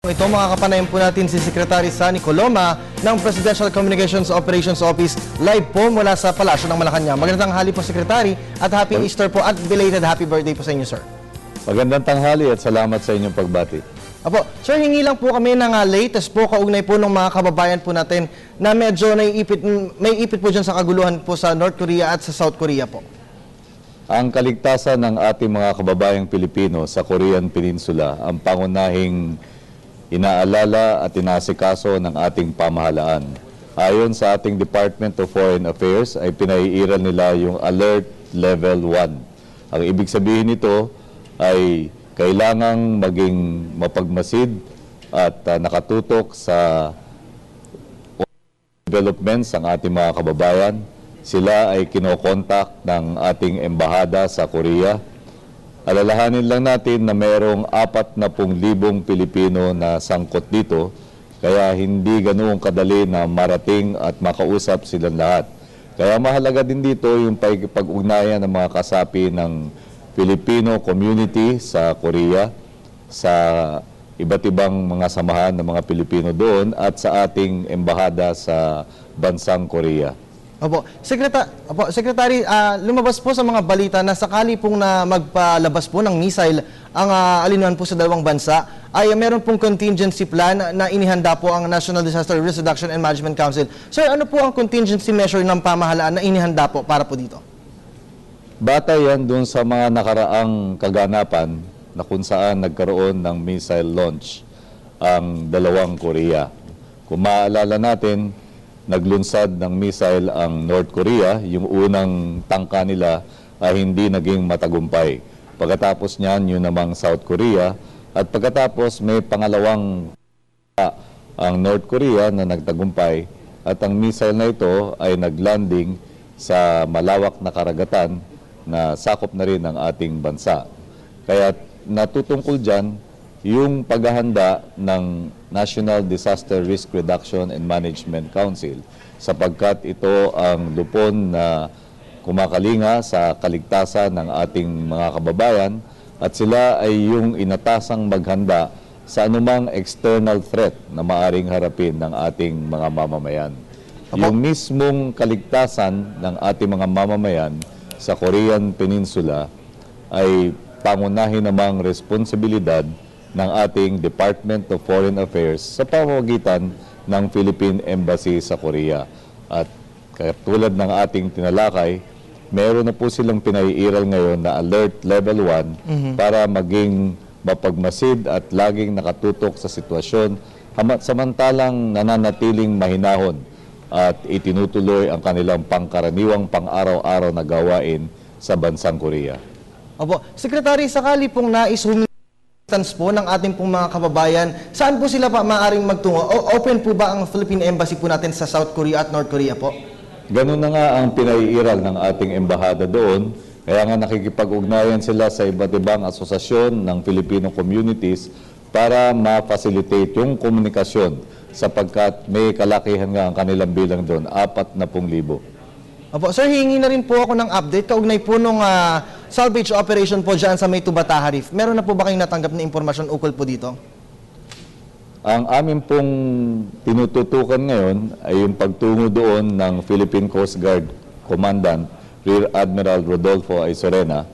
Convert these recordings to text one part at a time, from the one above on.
Ito makakapanayin po natin si Secretary Sunny Coloma ng Presidential Communications Operations Office live po mula sa Palasyo ng Malacanang. Magandang tanghali po, Secretary, at Happy Easter po at belated happy birthday po sa inyo, sir. Magandang tanghali at salamat sa inyong pagbati. Apo, sir, hingi lang po kami ng latest po kaugnay po ng mga kababayan po natin na medyo may ipit po dyan sa kaguluhan po sa North Korea at sa South Korea po. Ang kaligtasan ng ating mga kababayang Pilipino sa Korean Peninsula ang pangunahing inaalala at inaasikaso ng ating pamahalaan. Ayon sa ating Department of Foreign Affairs ay pinaiiral nila yung Alert Level 1. Ang ibig sabihin nito ay kailangang maging mapagmasid at nakatutok sa developments ang ating mga kababayan. Sila ay kinokontak ng ating embahada sa Korea. Alalahanin lang natin na mayroong 40,000 Pilipino na sangkot dito, kaya hindi ganoong kadali na marating at makausap silang lahat. Kaya mahalaga din dito yung pag-ugnayan ng mga kasapi ng Filipino community sa Korea, sa iba't ibang mga samahan ng mga Pilipino doon at sa ating embahada sa bansang Korea. Opo, Secretary, lumabas po sa mga balita na sakali pong na magpalabas po ng missile ang alinuhan po sa dalawang bansa, ay meron pong contingency plan na inihanda po ang National Disaster Risk Reduction and Management Council. Sir, ano po ang contingency measure ng pamahalaan na inihanda po para po dito? Bata yan dun sa mga nakaraang kaganapan na kung saan nagkaroon ng missile launch ang dalawang Korea. Kung maaalala natin, naglunsad ng missile ang North Korea, yung unang tangka nila ay hindi naging matagumpay. Pagkatapos niyan, yun namang South Korea. At pagkatapos may pangalawang ang North Korea na nagtagumpay. At ang missile na ito ay naglanding sa malawak na karagatan na sakop na rin ng ating bansa. Kaya natutungkol dyan yung paghahanda ng National Disaster Risk Reduction and Management Council sapagkat ito ang lupon na kumakalinga sa kaligtasan ng ating mga kababayan at sila ay yung inatasang maghanda sa anumang external threat na maaring harapin ng ating mga mamamayan. Yung mismong kaligtasan ng ating mga mamamayan sa Korean Peninsula ay pangunahin namang responsibilidad ng ating Department of Foreign Affairs sa pamamagitan ng Philippine Embassy sa Korea. At tulad ng ating tinalakay, meron na po silang pinaiiral ngayon na Alert Level 1 para maging mapagmasid at laging nakatutok sa sitwasyon samantalang nananatiling mahinahon at itinutuloy ang kanilang pangkaraniwang pang-araw-araw na gawain sa bansang Korea. Opo, Secretary, sakali pong nais po ng ating pong mga kababayan, saan po sila pa maaaring magtungo? Open po ba ang Philippine Embassy po natin sa South Korea at North Korea po? Ganun na nga ang pinaiiral ng ating embahada doon. Kaya nga nakikipag-ugnayan sila sa iba't ibang asosasyon ng Filipino communities para ma-facilitate yung komunikasyon sapagkat may kalakihan nga ang kanilang bilang doon, 40,000. Opo, sir, hihingi na rin po ako ng update kaugnay po nung salvage operation po dyan sa May Tubataha Reef. Meron na po ba kayong natanggap na impormasyon ukol po dito? Ang amin pong tinututukan ngayon ay yung pagtungo doon ng Philippine Coast Guard Commandant Rear Admiral Rodolfo Aisorena.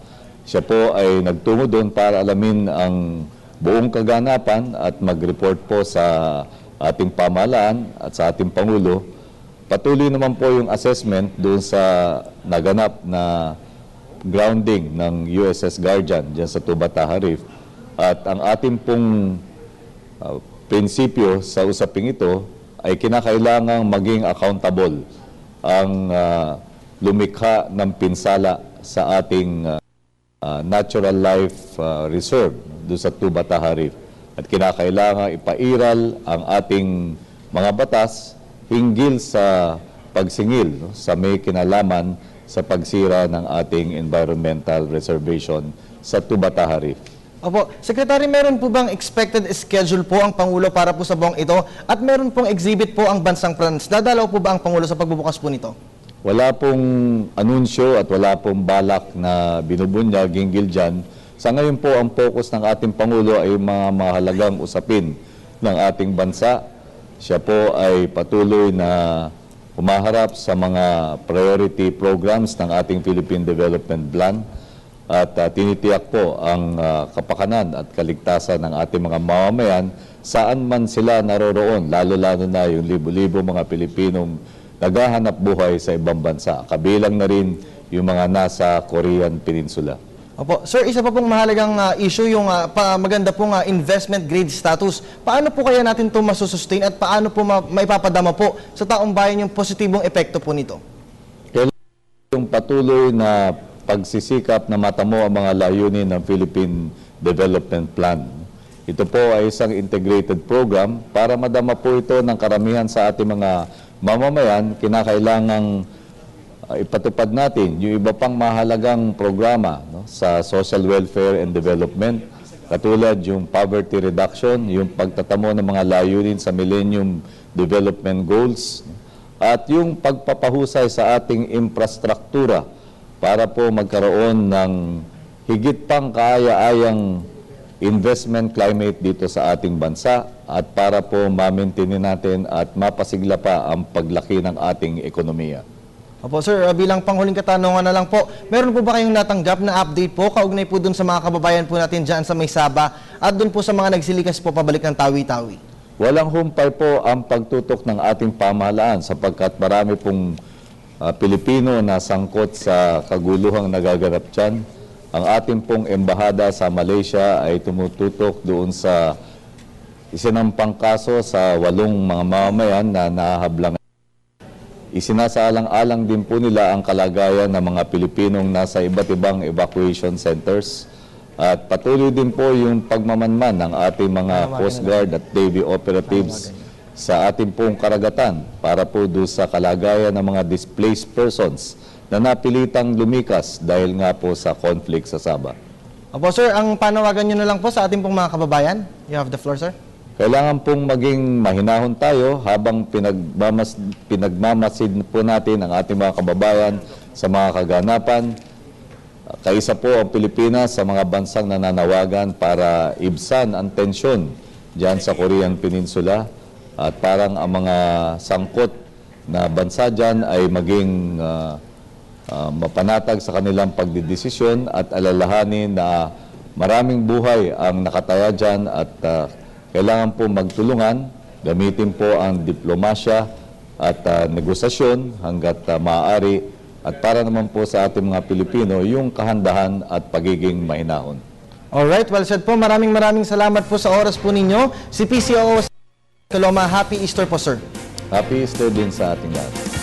Siya po ay nagtungo doon para alamin ang buong kaganapan at mag-report po sa ating pamahalaan at sa ating Pangulo. Patuloy naman po yung assessment doon sa naganap na grounding ng USS Guardian dyan sa Tubataha Reef. At ang ating pong prinsipyo sa usaping ito ay kinakailangang maging accountable ang lumikha ng pinsala sa ating natural life reserve doon sa Tubataha Reef. At kinakailangang ipairal ang ating mga batas hinggil sa pagsingil sa may kinalaman sa pagsira ng ating environmental reservation sa Tubataha Reef. Opo, Secretary, meron po bang expected schedule po ang Pangulo para po sa buong ito? At meron pong exhibit po ang bansang France. Dadalaw po ba ang Pangulo sa pagbubukas po nito? Wala pong anunsyo at wala pong balak na binubunyag hinggil dyan. Sa ngayon po, ang focus ng ating Pangulo ay mga mahalagang usapin ng ating bansa. Siya po ay patuloy na humaharap sa mga priority programs ng ating Philippine Development Plan at tinitiyak po ang kapakanan at kaligtasan ng ating mga mamamayan saan man sila naroroon, lalo-lalo na yung libo-libo mga Pilipinong naghahanap buhay sa ibang bansa. Kabilang na rin yung mga nasa Korean Peninsula. Opo. Sir, isa pa pong mahalagang issue yung maganda pong investment grade status. Paano po kaya natin ito masusustain at paano po maipapadama po sa taong bayan yung positibong epekto po nito? Kailangan yung patuloy na pagsisikap na matamo ang mga layunin ng Philippine Development Plan. Ito po ay isang integrated program para madama po ito ng karamihan sa ating mga mamamayan. Kinakailangang ipatupad natin yung iba pang mahalagang programa sa social welfare and development, katulad yung poverty reduction, yung pagtatamo ng mga layunin sa Millennium Development Goals, at yung pagpapahusay sa ating infrastruktura para po magkaroon ng higit pang kaaya-ayang investment climate dito sa ating bansa at para po ma-maintain natin at mapasigla pa ang paglaki ng ating ekonomiya. Opo, sir, bilang panghuling katanungan na lang po, meron po ba kayong natanggap na update po, kaugnay po dun sa mga kababayan po natin dyan sa May Saba at dun po sa mga nagsilikas po pabalik ng Tawi-Tawi? Walang humpay po ang pagtutok ng ating pamahalaan sapagkat marami pong Pilipino na sangkot sa kaguluhang nagaganap dyan. Ang ating pong embahada sa Malaysia ay tumututok doon sa isinampang kaso sa 8 mga mamamayan na nahahablang. Isinasaalang-alang din po nila ang kalagayan ng mga Pilipinong nasa iba't ibang evacuation centers. At patuloy din po yung pagmamanman ng ating mga Coast Guard at Navy operatives sa ating pong karagatan para po doon sa kalagayan ng mga displaced persons na napilitang lumikas dahil nga po sa conflict sa Sabah. Opo, sir, ang panawagan nyo na lang po sa ating pong mga kababayan. You have the floor, sir. Kailangan pong maging mahinahon tayo habang pinagmamasid po natin ang ating mga kababayan sa mga kaganapan. Kaisa po ang Pilipinas sa mga bansang nananawagan para ibsan ang tensyon dyan sa Korean Peninsula at parang ang mga sangkot na bansa dyan ay maging mapanatag sa kanilang pagdidesisyon at alalahanin na maraming buhay ang nakataya dyan at kailangan po magtulungan, gamitin po ang diplomasya at negosasyon hanggat maaari at para naman po sa ating mga Pilipino yung kahandahan at pagiging mahinahon. Alright, well said po. Maraming salamat po sa oras po ninyo. Si PCOO Coloma, Happy Easter po, sir. Happy Easter din sa ating lahat.